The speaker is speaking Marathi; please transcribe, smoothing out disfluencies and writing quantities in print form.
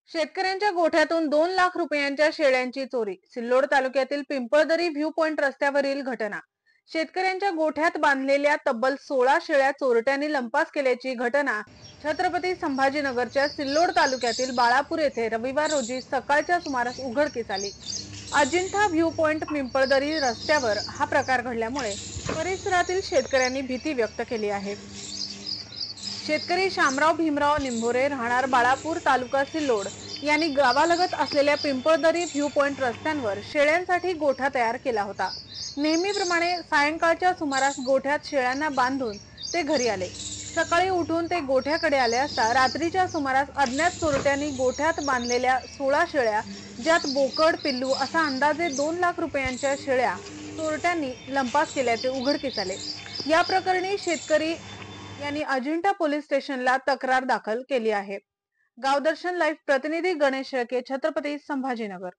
शेतकऱ्यांच्या गोठ्यातून 2 लाख रुपयांच्या शेळ्यांची चोरी. सिल्लोड तालुक्यातील पिंपळदरी व्ह्यू पॉइंट रस्त्यावरील घटना. शेतकऱ्यांच्या गोठ्यात बांधलेल्या तब्बल 16 शेळ्या चोरट्यांनी लंपास केल्याची घटना छत्रपती संभाजीनगरच्या सिल्लोड तालुक्यातील बाळापूर येथे रविवार रोजी सकाळच्या सुमारास उघडकीस आली. अजिंठा व्ह्यू पॉइंट पिंपळदरी रस्त्यावर हा प्रकार घडल्यामुळे परिसरातील शेतकऱ्यांनी भीती व्यक्त केली आहे. शेतकरी शामराव भीमराव निंभोरे राहणार बाळापूर तालुका सिल्लोड यांनी गावालगत असलेल्या पिंपळदरी व्ह्यू पॉइंट रस्त्यांवर शेळ्यांसाठी गोठा तयार केला होता. नेहमीप्रमाणे सायंकाळच्या सुमारास गोठ्यात शेळ्यांना बांधून ते घरी आले. सकाळी उठून ते गोठ्याकडे आले असता रात्रीच्या सुमारास अज्ञात चोरट्यांनी गोठ्यात बांधलेल्या 16 शेळ्या, ज्यात बोकड, पिल्लू असा अंदाजे 2 लाख रुपयांच्या शेळ्या चोरट्यांनी लंपास केल्याचे उघडकीस आले. या प्रकरणी शेतकरी यांनी अजिंठा पोलीस स्टेशनला तक्रार दाखल केली आहे. गावदर्शन लाईव्ह प्रतिनिधी गणेश शेळके, छत्रपती संभाजीनगर.